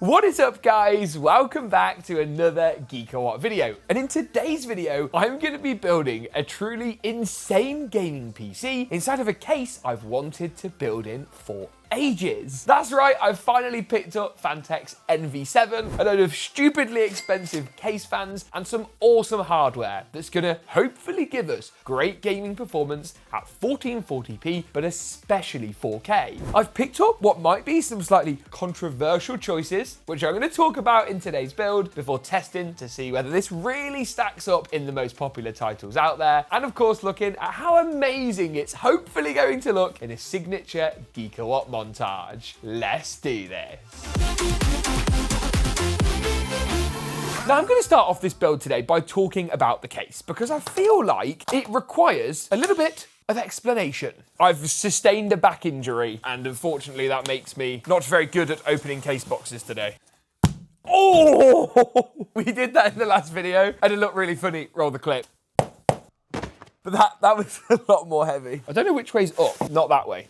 What is up, guys? Welcome back to another GeekaWhat video. And in today's video, I'm going to be building a truly insane gaming PC inside of a case I've wanted to build in for ages. That's right, I've finally picked up Phanteks NV7, a load of stupidly expensive case fans, and some awesome hardware that's gonna hopefully give us great gaming performance at 1440p, but especially 4K. I've picked up what might be some slightly controversial choices, which I'm gonna talk about in today's build before testing to see whether this really stacks up in the most popular titles out there, and of course looking at how amazing it's hopefully going to look in a signature GeekaWhat montage. Let's do this. Now I'm going to start off this build today by talking about the case because I feel like it requires a little bit of explanation. I've sustained a back injury and unfortunately that makes me not very good at opening case boxes today. Oh, we did that in the last video and it looked really funny. Roll the clip. But that was a lot more heavy. I don't know which way's up, not that way.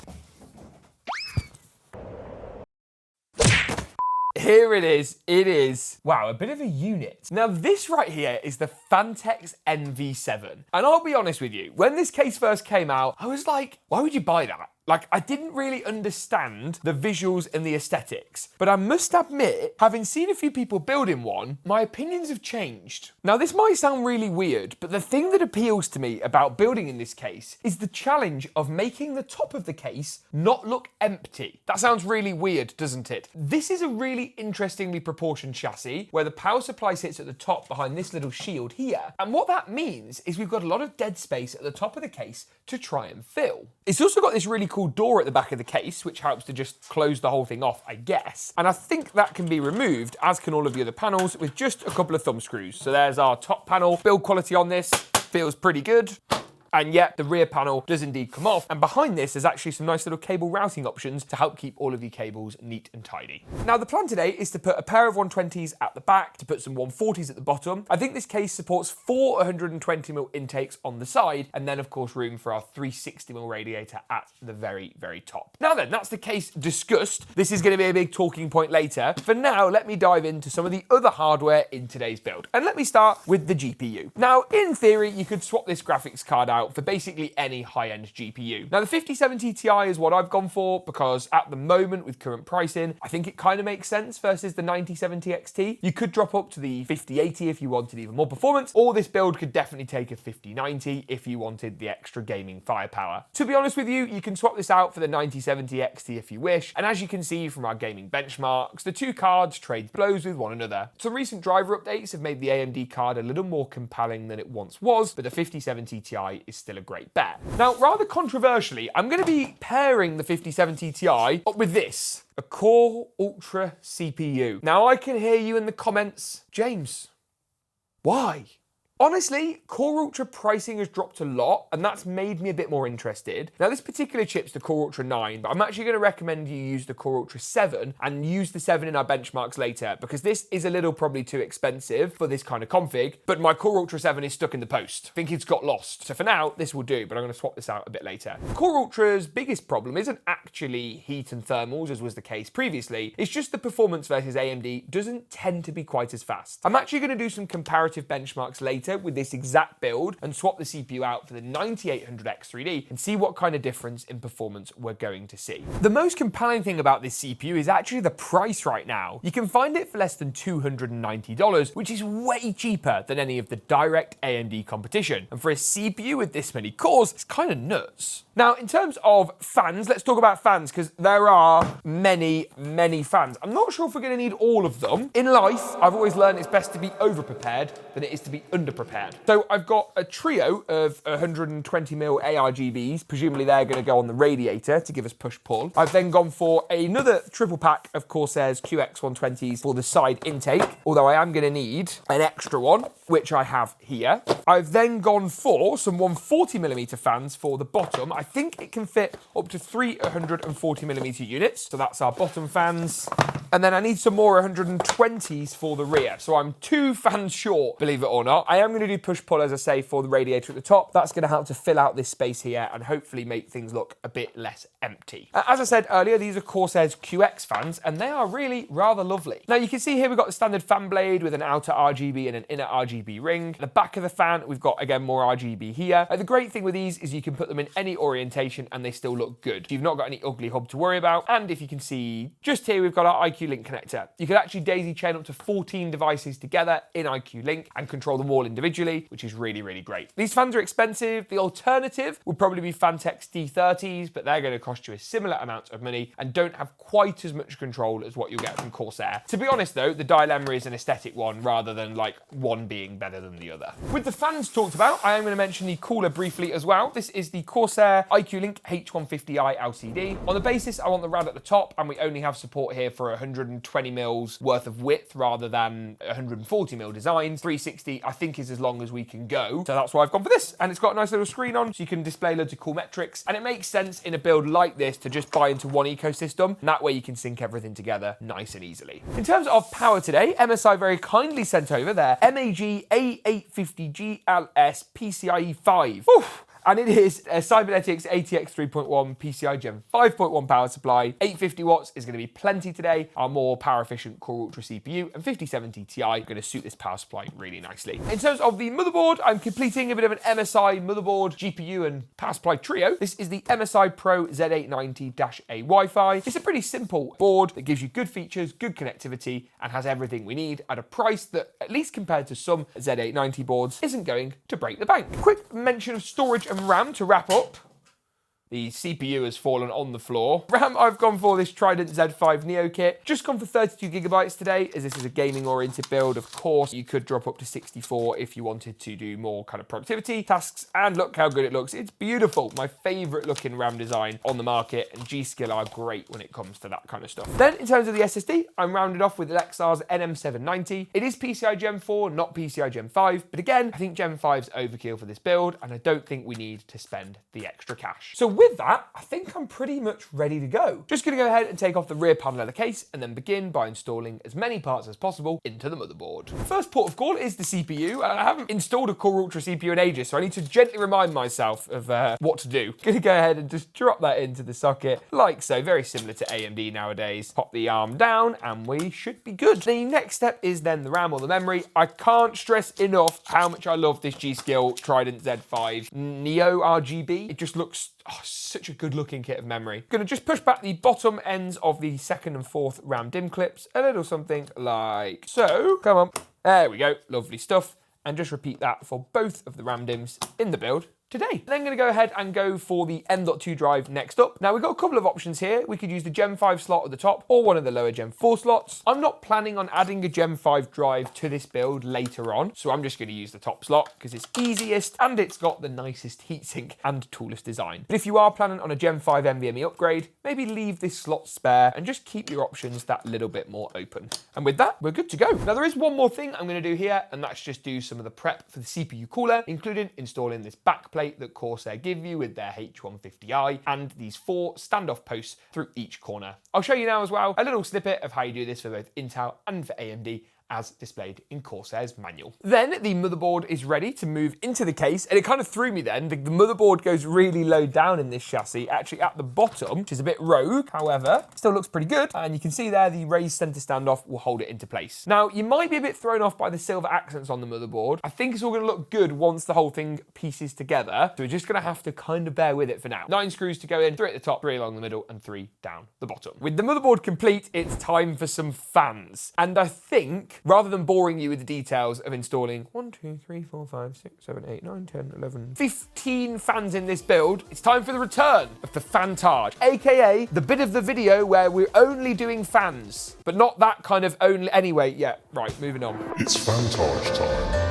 Here it is. Wow, a bit of a unit. Now this right here is the Phanteks NV7. And I'll be honest with you, when this case first came out, I was like, why would you buy that? Like, I didn't really understand the visuals and the aesthetics, but I must admit, having seen a few people building one, my opinions have changed. Now, this might sound really weird, but the thing that appeals to me about building in this case is the challenge of making the top of the case not look empty. That sounds really weird, doesn't it? This is a really interestingly proportioned chassis where the power supply sits at the top behind this little shield here. And what that means is we've got a lot of dead space at the top of the case to try and fill. It's also got this really cool door at the back of the case, which helps to just close the whole thing off, I guess. And I think that can be removed, as can all of the other panels, with just a couple of thumb screws. So there's our top panel. Build quality on this feels pretty good. And yet the rear panel does indeed come off. And behind this is actually some nice little cable routing options to help keep all of your cables neat and tidy. Now the plan today is to put a pair of 120s at the back, to put some 140s at the bottom. I think this case supports 4 120mm intakes on the side, and then of course room for our 360mm radiator at the very, very top. Now then, that's the case discussed. This is going to be a big talking point later. For now, let me dive into some of the other hardware in today's build. And let me start with the GPU. Now, in theory, you could swap this graphics card out for basically any high-end GPU. Now the 5070 Ti is what I've gone for because at the moment with current pricing, I think it kind of makes sense versus the 9070 XT. You could drop up to the 5080 if you wanted even more performance, or this build could definitely take a 5090 if you wanted the extra gaming firepower. To be honest with you, you can swap this out for the 9070 XT if you wish, and as you can see from our gaming benchmarks, the two cards trade blows with one another. Some recent driver updates have made the AMD card a little more compelling than it once was, but the 5070 Ti is still a great bet. Now, rather controversially, I'm going to be pairing the 5070 Ti up with this, a Core Ultra CPU. Now, I can hear you in the comments, James, why? Honestly, Core Ultra pricing has dropped a lot, and that's made me a bit more interested. Now, this particular chip's the Core Ultra 9, but I'm actually going to recommend you use the Core Ultra 7 and use the 7 in our benchmarks later, because this is a little probably too expensive for this kind of config, but my Core Ultra 7 is stuck in the post. I think it's got lost. So for now, this will do, but I'm going to swap this out a bit later. Core Ultra's biggest problem isn't actually heat and thermals, as was the case previously. It's just the performance versus AMD doesn't tend to be quite as fast. I'm actually going to do some comparative benchmarks later with this exact build and swap the CPU out for the 9800X3D and see what kind of difference in performance we're going to see. The most compelling thing about this CPU is actually the price right now. You can find it for less than $290, which is way cheaper than any of the direct AMD competition. And for a CPU with this many cores, it's kind of nuts. Now, in terms of fans, let's talk about fans because there are many, many fans. I'm not sure if we're going to need all of them. In life, I've always learned it's best to be over-prepared than it is to be under-prepared. So I've got a trio of 120mm ARGBs. Presumably they're going to go on the radiator to give us push-pull. I've then gone for another triple pack of Corsair's QX120s for the side intake, although I am going to need an extra one, which I have here. I've then gone for some 140mm fans for the bottom. I think it can fit up to 3 140mm units. So that's our bottom fans. And then I need some more 120s for the rear. So I'm 2 fans short, believe it or not. I am going to do push-pull, as I say, for the radiator at the top. That's going to help to fill out this space here and hopefully make things look a bit less empty. As I said earlier, these are Corsair's QX fans, and they are really rather lovely. Now, you can see here we've got the standard fan blade with an outer RGB and an inner RGB ring. At the back of the fan, we've got, again, more RGB here. The great thing with these is you can put them in any orientation and they still look good. You've not got any ugly hub to worry about. And if you can see, just here, we've got our IQ Link connector. You can actually daisy chain up to 14 devices together in IQ Link and control them all individually, which is really, really great. These fans are expensive. The alternative would probably be Phanteks D30s, but they're going to cost you a similar amount of money and don't have quite as much control as what you'll get from Corsair. To be honest though, the dilemma is an aesthetic one rather than like one being better than the other. With the fans talked about, I am going to mention the cooler briefly as well. This is the Corsair IQ Link H150i LCD. On the basis, I want the rad at the top, and we only have support here for 120 mils worth of width rather than 140 mil designs. 360, I think, is as long as we can go. So that's why I've gone for this. And it's got a nice little screen on, so you can display loads of cool metrics. And it makes sense in a build like this to just buy into one ecosystem. And that way you can sync everything together nice and easily. In terms of power today, MSI very kindly sent over their MAG A850GLS PCIe 5. Oof. And it is a Cyberpunk ATX 3.1 PCI Gen 5.1 power supply. 850 watts is going to be plenty today. Our more power efficient Core Ultra CPU and 5070 Ti are going to suit this power supply really nicely. In terms of the motherboard, I'm completing a bit of an MSI motherboard, GPU and power supply trio. This is the MSI Pro Z890-A Wi-Fi. It's a pretty simple board that gives you good features, good connectivity, and has everything we need at a price that, at least compared to some Z890 boards, isn't going to break the bank. Quick mention of storage and RAM to wrap up. The CPU has fallen on the floor. RAM, I've gone for this Trident Z5 Neo kit. Just gone for 32 gigabytes today, as this is a gaming-oriented build. Of course, you could drop up to 64 if you wanted to do more kind of productivity tasks. And look how good it looks. It's beautiful. My favorite looking RAM design on the market, and G.SKILL are great when it comes to that kind of stuff. Then, in terms of the SSD, I'm rounded off with Lexar's NM790. It is PCI Gen 4, not PCI Gen 5. But again, I think Gen 5's overkill for this build, and I don't think we need to spend the extra cash. So with that, I think I'm pretty much ready to go. Just going to go ahead and take off the rear panel of the case and then begin by installing as many parts as possible into the motherboard. First port of call is the CPU. I haven't installed a Core Ultra CPU in ages, so I need to gently remind myself of what to do. Going to go ahead and just drop that into the socket like so, very similar to AMD nowadays. Pop the arm down and we should be good. The next step is then the RAM or the memory. I can't stress enough how much I love this G.SKILL Trident Z5 Neo RGB. It just looks such a good looking kit of memory. Gonna just push back the bottom ends of the second and fourth RAM DIMM clips, a little something like so. Come on, there we go, lovely stuff. And just repeat that for both of the RAM DIMMs in the build today. Then going to go ahead and go for the M.2 drive next up. Now we've got a couple of options here. We could use the Gen 5 slot at the top or one of the lower Gen 4 slots. I'm not planning on adding a Gen 5 drive to this build later on, so I'm just going to use the top slot because it's easiest and it's got the nicest heatsink and tallest design. But if you are planning on a Gen 5 NVMe upgrade, maybe leave this slot spare and just keep your options that little bit more open. And with that, we're good to go. Now there is one more thing I'm going to do here, and that's just do some of the prep for the CPU cooler, including installing this backplate that Corsair give you with their H150i and these 4 standoff posts through each corner. I'll show you now as well a little snippet of how you do this for both Intel and for AMD, as displayed in Corsair's manual. Then the motherboard is ready to move into the case, and it kind of threw me then. The motherboard goes really low down in this chassis, actually at the bottom, which is a bit rogue. However, still looks pretty good. And you can see there the raised center standoff will hold it into place. Now, you might be a bit thrown off by the silver accents on the motherboard. I think it's all gonna look good once the whole thing pieces together. So we're just gonna have to kind of bear with it for now. 9 screws to go in, 3 at the top, 3 along the middle, and 3 down the bottom. With the motherboard complete, it's time for some fans. And I think, rather than boring you with the details of installing 1, 2, 3, 4, 5, 6, 7, 8, 9, 10, 11, 15 fans in this build, it's time for the return of the Fantage, aka the bit of the video where we're only doing fans, but not that kind of only. Anyway, yeah, right, moving on. It's Fantage time.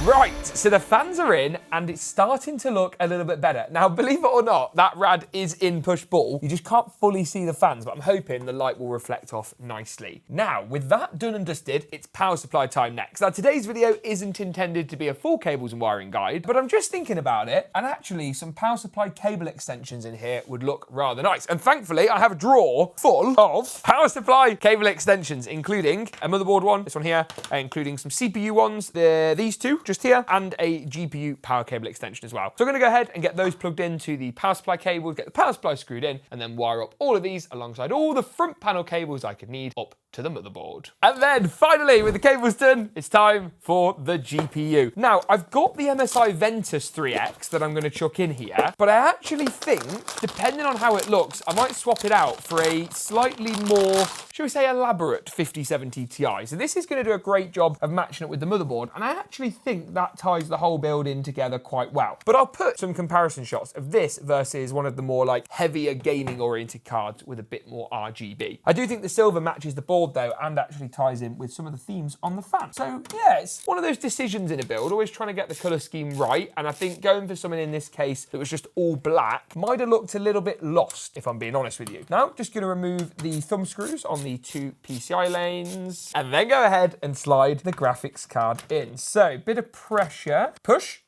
Right, So the fans are in and it's starting to look a little bit better. Now, believe it or not, that rad is in push-pull. You just can't fully see the fans, but I'm hoping the light will reflect off nicely. Now, with that done and dusted, it's power supply time next. Now, today's video isn't intended to be a full cables and wiring guide, but I'm just thinking about it, and actually some power supply cable extensions in here would look rather nice. And thankfully, I have a drawer full of power supply cable extensions, including a motherboard one, this one here, including some CPU ones, these two just here, and a GPU power cable extension as well. So I'm gonna go ahead and get those plugged into the power supply cables, get the power supply screwed in, and then wire up all of these alongside all the front panel cables I could need up to the motherboard. And then finally, with the cables done, it's time for the GPU. Now, I've got the MSI Ventus 3X that I'm gonna chuck in here, but I actually think, depending on how it looks, I might swap it out for a slightly more, shall we say, elaborate 5070 Ti. So this is gonna do a great job of matching it with the motherboard, and I actually think that ties the whole build in together quite well. But I'll put some comparison shots of this versus one of the more like heavier gaming oriented cards with a bit more RGB. I do think the silver matches the board though, and actually ties in with some of the themes on the fan. So yeah, it's one of those decisions in a build, always trying to get the color scheme right. And I think going for something in this case that was just all black might have looked a little bit lost, if I'm being honest with you. Now, just gonna remove the thumb screws on the two PCI lanes, and then go ahead and slide the graphics card in. So, bit of pressure, push.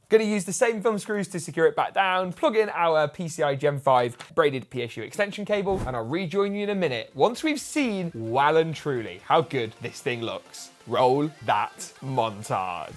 Gonna use the same thumb screws to secure it back down, plug in our PCI Gen 5 braided PSU extension cable, and I'll rejoin you in a minute once we've seen well and truly how good this thing looks. Roll that montage.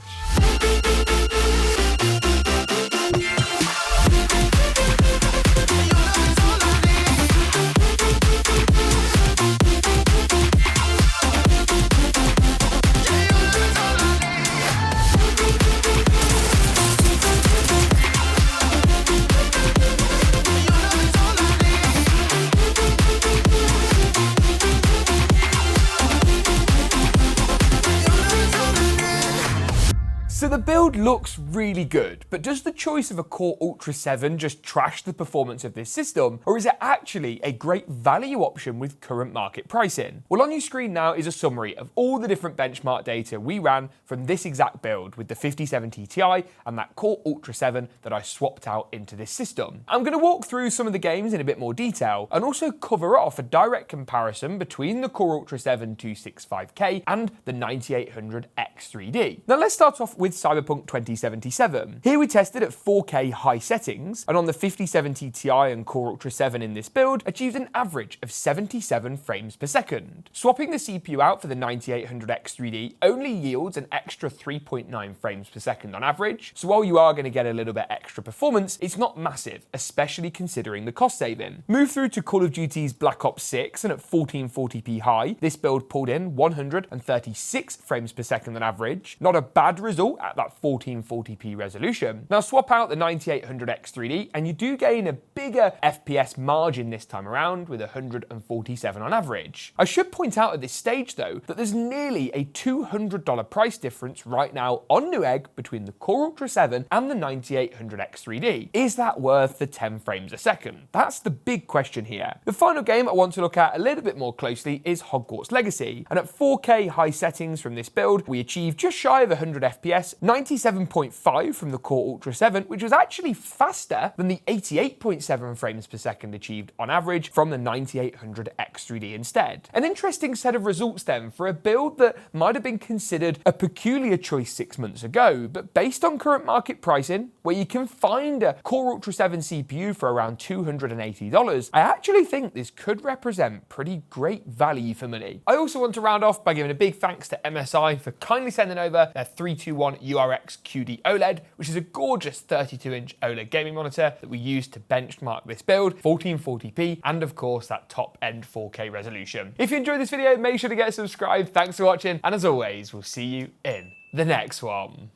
So the build looks really good, but does the choice of a Core Ultra 7 just trash the performance of this system, or is it actually a great value option with current market pricing? Well, on your screen now is a summary of all the different benchmark data we ran from this exact build with the 5070 Ti and that Core Ultra 7 that I swapped out into this system. I'm going to walk through some of the games in a bit more detail and also cover off a direct comparison between the Core Ultra 7 265K and the 9800 X3D. Now let's start off with Cyberpunk 2077. Here we tested at 4K high settings, and on the 5070 Ti and Core Ultra 7 in this build, achieved an average of 77 frames per second. Swapping the CPU out for the 9800 X3D only yields an extra 3.9 frames per second on average, so while you are going to get a little bit extra performance, it's not massive, especially considering the cost saving. Move through to Call of Duty's Black Ops 6, and at 1440p high, this build pulled in 136 frames per second on average. Not a bad result at that 1440p resolution. Now swap out the 9800 X3D and you do gain a bigger FPS margin this time around with 147 on average. I should point out at this stage though that there's nearly a $200 price difference right now on Newegg between the Core Ultra 7 and the 9800 X3D. Is that worth the 10 frames a second? That's the big question here. The final game I want to look at a little bit more closely is Hogwarts Legacy, and at 4K high settings from this build we achieved just shy of 100 FPS, 97.5 from the Core Ultra 7, which was actually faster than the 88.7 frames per second achieved on average from the 9800 X3D instead. An interesting set of results then for a build that might have been considered a peculiar choice 6 months ago, but based on current market pricing, where you can find a Core Ultra 7 CPU for around $280, I actually think this could represent pretty great value for money. I also want to round off by giving a big thanks to MSI for kindly sending over their 321 URX QD OLED, which is a gorgeous 32-inch OLED gaming monitor that we used to benchmark this build, 1440p, and of course that top-end 4K resolution. If you enjoyed this video, make sure to get subscribed. Thanks for watching, and as always, we'll see you in the next one.